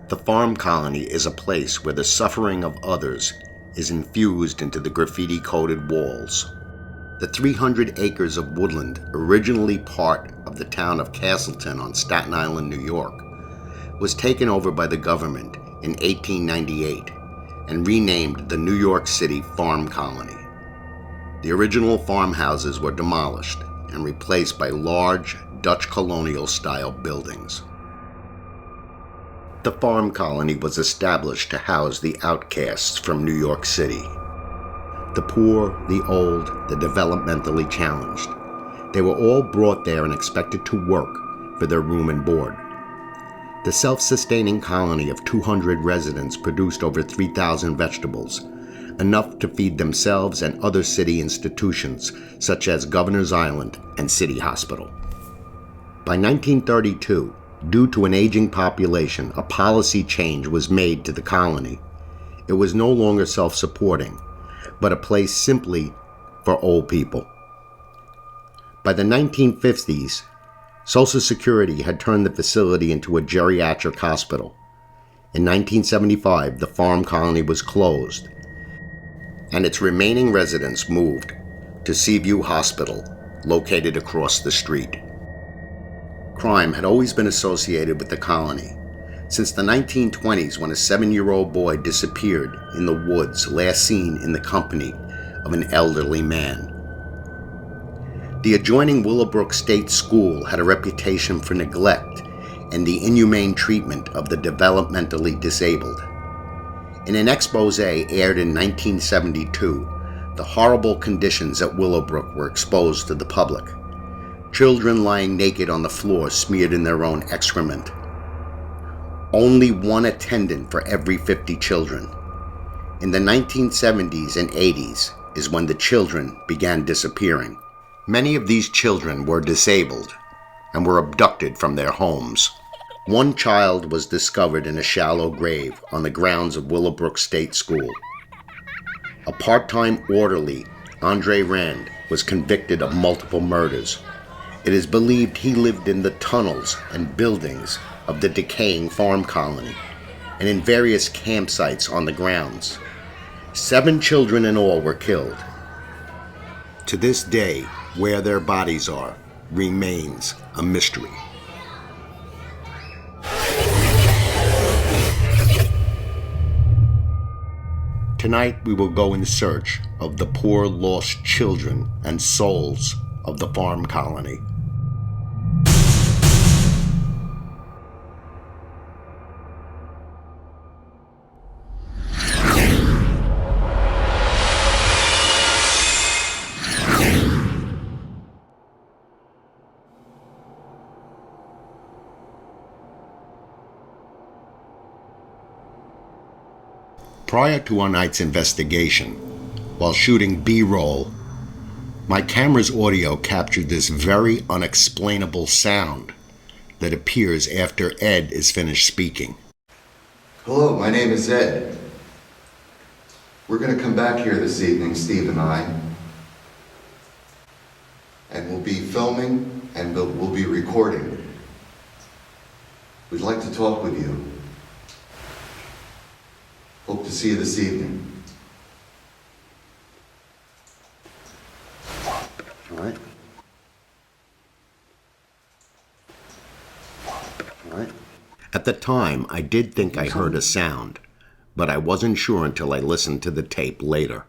The farm colony is a place where the suffering of others is infused into the graffiti-coated walls. The 300 acres of woodland, originally part of the town of Castleton on Staten Island, New York, was taken over by the government in 1898 and renamed the New York City Farm Colony. The original farmhouses were demolished and replaced by large Dutch colonial-style buildings. The farm colony was established to house the outcasts from New York City. The poor, the old, the developmentally challenged. They were all brought there and expected to work for their room and board. The self-sustaining colony of 200 residents produced over 3,000 vegetables, enough to feed themselves and other city institutions such as Governor's Island and City Hospital. By 1932, due to an aging population, a policy change was made to the colony. It was no longer self-supporting, but a place simply for old people. By the 1950s, Social Security had turned the facility into a geriatric hospital. In 1975, the farm colony was closed, and its remaining residents moved to Seaview Hospital, located across the street. Crime had always been associated with the colony, since the 1920s when a 7-year-old boy disappeared in the woods, last seen in the company of an elderly man. The adjoining Willowbrook State School had a reputation for neglect and the inhumane treatment of the developmentally disabled. In an expose aired in 1972, the horrible conditions at Willowbrook were exposed to the public. Children lying naked on the floor smeared in their own excrement. Only one attendant for every 50 children. In the 1970s and 80s is when the children began disappearing. Many of these children were disabled and were abducted from their homes. One child was discovered in a shallow grave on the grounds of Willowbrook State School. A part-time orderly, Andre Rand, was convicted of multiple murders. It is believed he lived in the tunnels and buildings of the decaying farm colony and in various campsites on the grounds. 7 children in all were killed. To this day, where their bodies are remains a mystery. Tonight we will go in search of the poor lost children and souls of the farm colony. Prior to our night's investigation, while shooting B-roll, my camera's audio captured this very unexplainable sound that appears after Ed is finished speaking. Hello, my name is Ed. We're going to come back here this evening, Steve and I, and we'll be filming and we'll be recording. We'd like to talk with you. Hope to see you this evening. All right. At the time, I did think I heard a sound, but I wasn't sure until I listened to the tape later.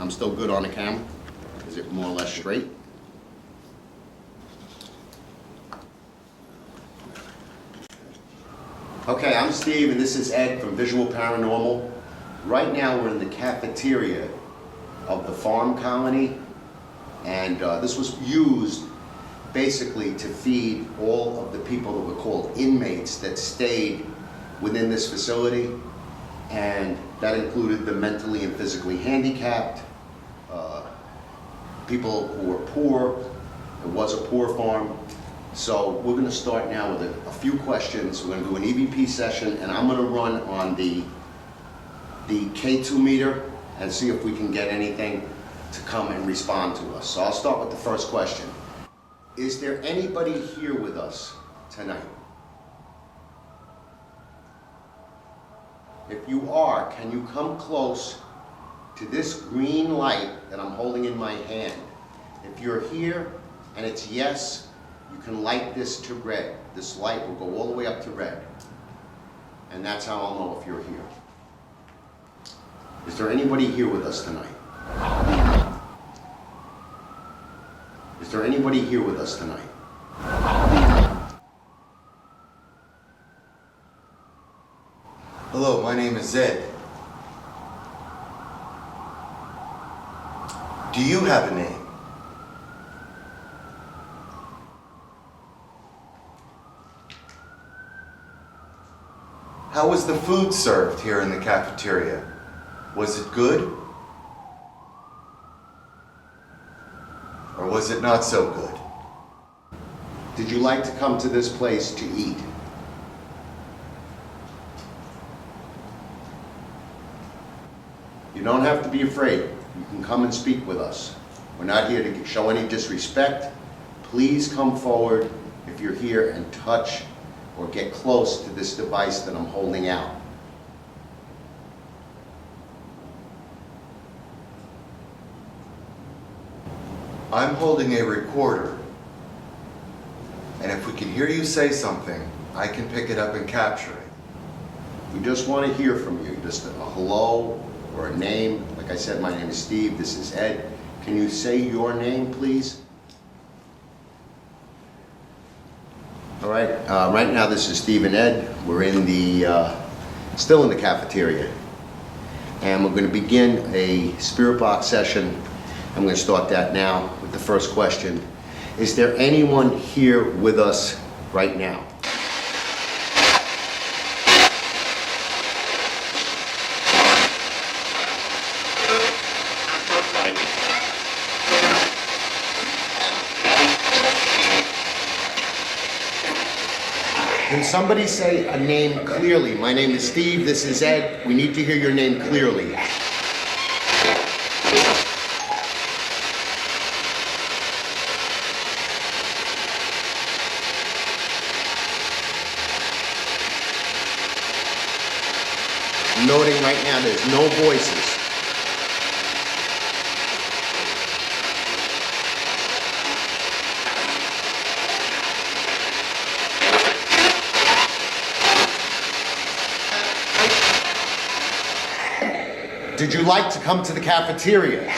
I'm still good on the camera? Is it more or less straight? Okay, I'm Steve and this is Ed from Visual Paranormal. Right now we're in the cafeteria of the farm colony, and this was used basically to feed all of the people that were called inmates that stayed within this facility, and that included the mentally and physically handicapped, people who were poor. It was a poor farm, So we're going to start now with a few questions. We're going to do an e.v.p. session, and I'm going to run on the K2 meter and see if we can get anything to come and respond to us. So I'll start with the first question. Is there anybody here with us tonight? If you are, can you come close to this green light that I'm holding in my hand? If you're here and it's yes, you can light this to red. This light will go all the way up to red. And that's how I'll know if you're here. Is there anybody here with us tonight? Is there anybody here with us tonight? Hello, my name is Ed. Do you have a name? How was the food served here in the cafeteria? Was it good? Or was it not so good? Did you like to come to this place to eat? You don't have to be afraid. You can come and speak with us. We're not here to show any disrespect. Please come forward if you're here and touch or get close to this device that I'm holding out. I'm holding a recorder, and if we can hear you say something, I can pick it up and capture it. We just want to hear from you, just a hello or a name. Like I said, my name is Steve, this is Ed. Can you say your name, please? All right, right now this is Steve and Ed. We're in still in the cafeteria. And we're going to begin a spirit box session. I'm going to start that now with the first question. Is there anyone here with us right now? Can somebody say a name clearly? My name is Steve, this is Ed. We need to hear your name clearly. Noting right now there's no voices. Did you like to come to the cafeteria?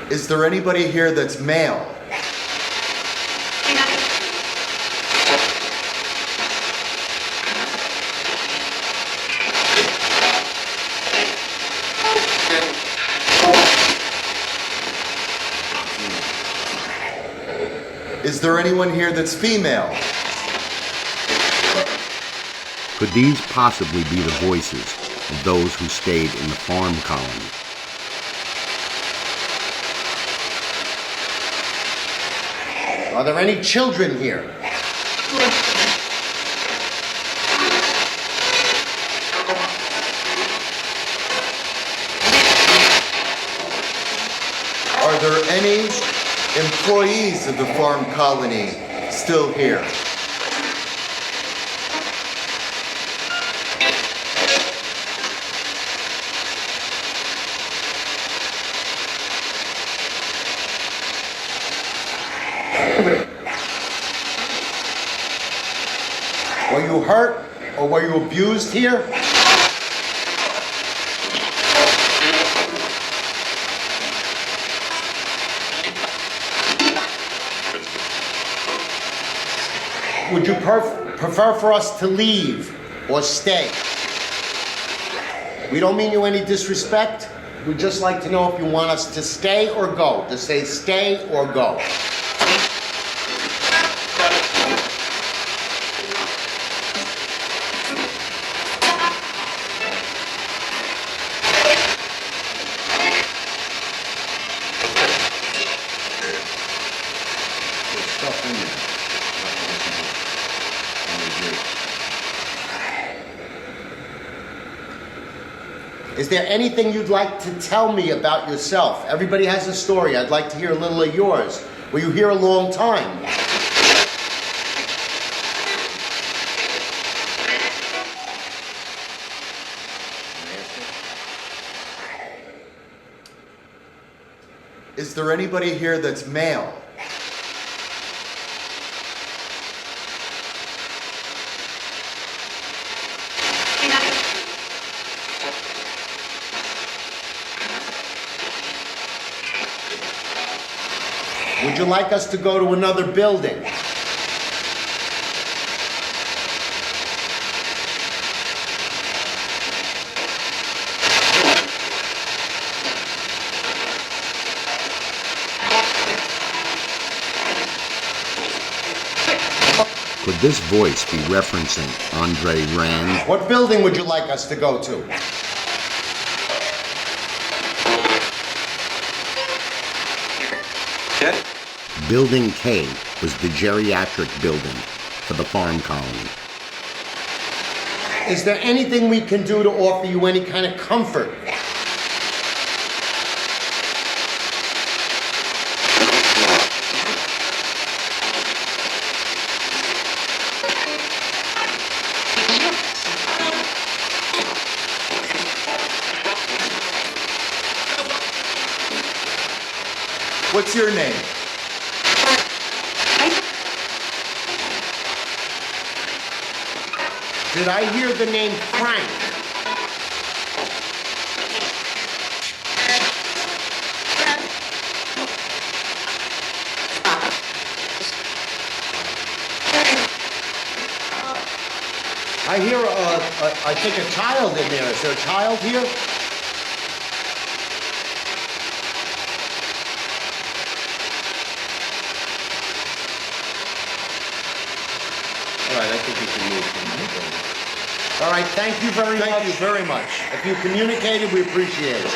Is there anybody here that's male? Is there anyone here that's female? Could these possibly be the voices of those who stayed in the farm colony? Are there any children here? Are there any employees of the farm colony still here? Were you hurt or were you abused here? Would you prefer for us to leave or stay? We don't mean you any disrespect. We'd just like to know if you want us to stay or go. To say stay or go. Is there anything you'd like to tell me about yourself? Everybody has a story. I'd like to hear a little of yours. Were you here a long time? Is there anybody here that's male? Would you like us to go to another building? Could this voice be referencing Andre Rand? What building would you like us to go to? Building K was the geriatric building for the farm colony. Is there anything we can do to offer you any kind of comfort? What's your name? Did I hear the name Frank? I hear I think a child in there. Is there a child here? All right, I think you can move from the building. All right, thank you very much. Thank you very much. If you communicated, we appreciate it.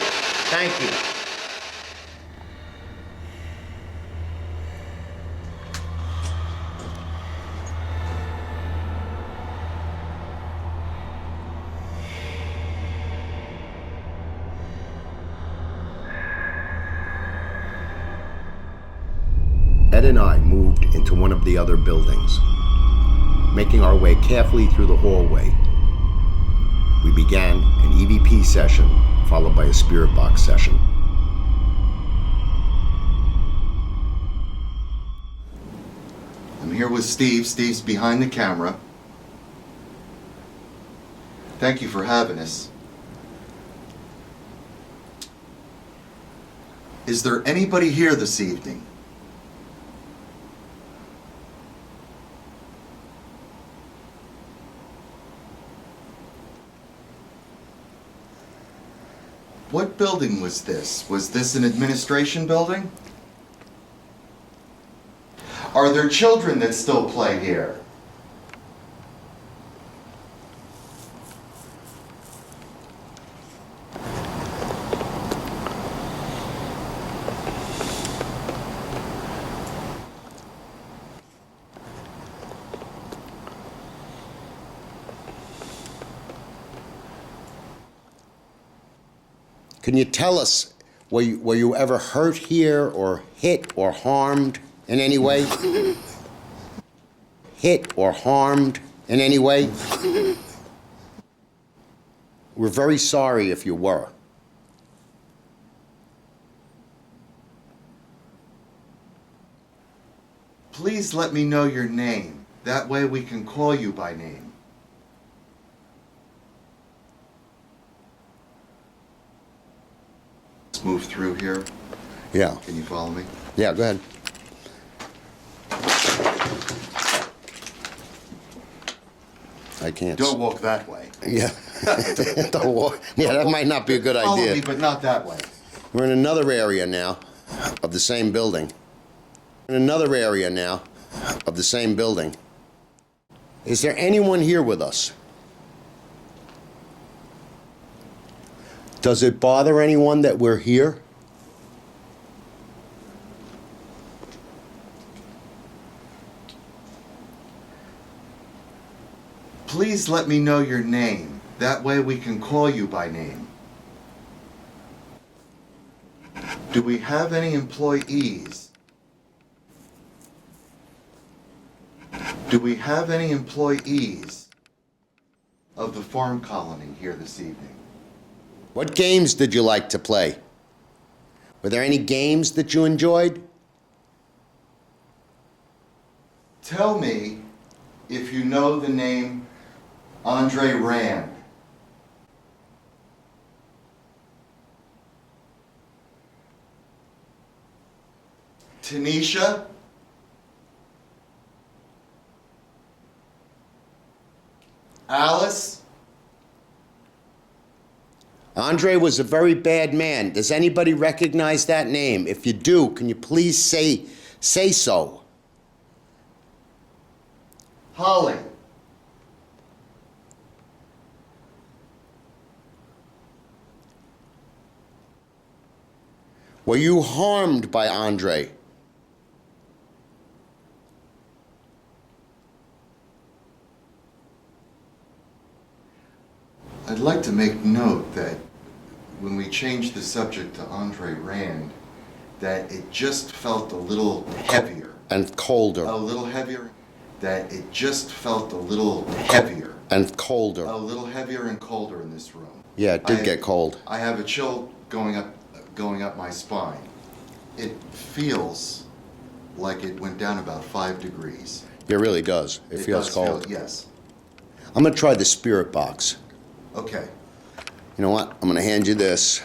Thank you. Ed and I moved into one of the other buildings. Making our way carefully through the hallway, we began an EVP session, followed by a spirit box session. I'm here with Steve. Steve's behind the camera. Thank you for having us. Is there anybody here this evening? What building was this? Was this an administration building? Are there children that still play here? Can you tell us, were you ever hurt here or hit or harmed in any way? Hit or harmed in any way? We're very sorry if you were. Please let me know your name. That way we can call you by name. Move through here. Yeah. Can you follow me? Yeah, go ahead. I can't. Don't walk that way. Yeah. Don't walk. Yeah, that might not be a good Follow idea. me, but not that way. We're in another area now of the same building. In another area now of the same building. Is there anyone here with us? Does it bother anyone that we're here? Please let me know your name. That way we can call you by name. Do we have any employees? Do we have any employees of the farm colony here this evening? What games did you like to play? Were there any games that you enjoyed? Tell me if you know the name Andre Rand. Tanisha? Alice? Andre was a very bad man. Does anybody recognize that name? If you do, can you please say so? Holly? Were you harmed by Andre? I'd like to make note that when we changed the subject to Andre Rand, that it just felt a little heavier. And colder. A little heavier. That it just felt a little heavier. And colder. A little heavier and colder in this room. Yeah, it did get cold. I have a chill going up my spine. It feels like it went down about 5 degrees. It really does. It feels cold. Yes. I'm gonna try the spirit box. Okay. You know what? I'm gonna hand you this.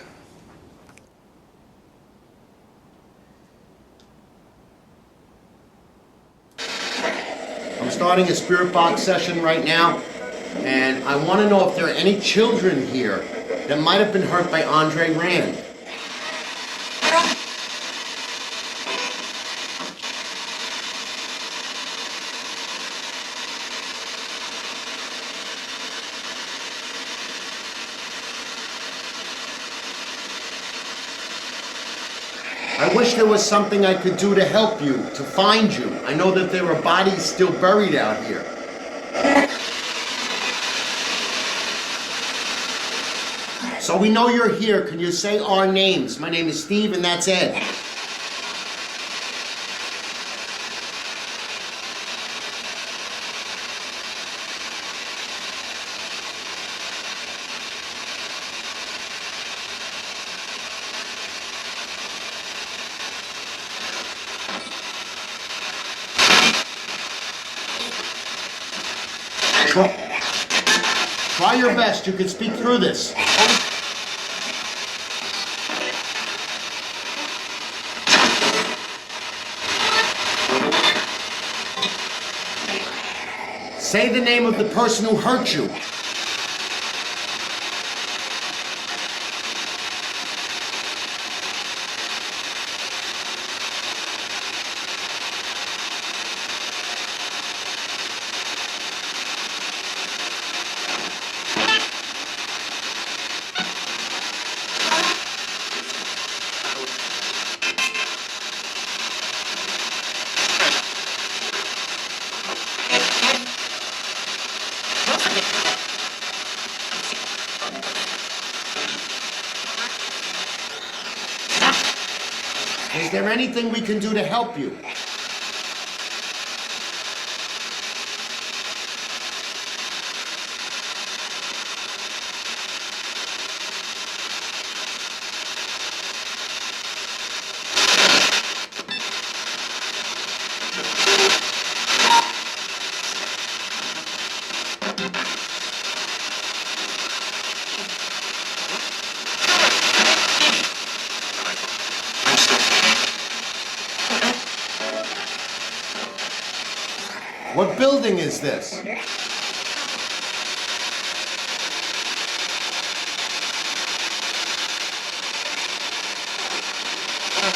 I'm starting a spirit box session right now, and I want to know if there are any children here that might have been hurt by Andre Rand. I wish there was something I could do to help you, to find you. I know that there are bodies still buried out here. So we know you're here. Can you say our names? My name is Steve, and that's Ed. Try your best. You can speak through this. Say the name of the person who hurt you. Is there anything we can do to help you? What building is this?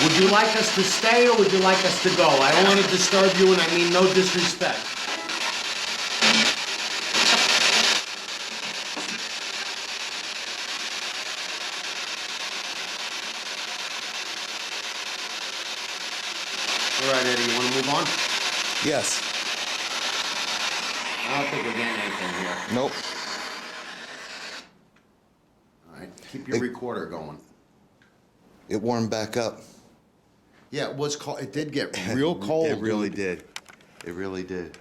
Would you like us to stay or would you like us to go? I don't want to disturb you, and I mean no disrespect. All right, Eddie, you want to move on? Yes. I don't think we're getting anything here. Nope. All right, keep your recorder going. It warmed back up. Yeah, it was cold. It did get real cold. It really did. It really did.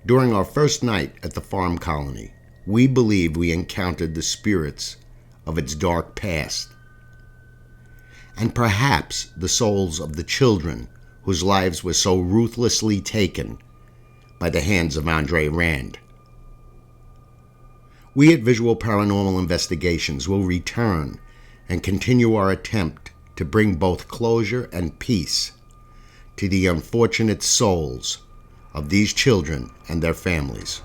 During our first night at the farm colony, we believed we encountered the spirits of its dark past, and perhaps the souls of the children whose lives were so ruthlessly taken by the hands of Andre Rand. We at Visual Paranormal Investigations will return and continue our attempt to bring both closure and peace to the unfortunate souls of these children and their families.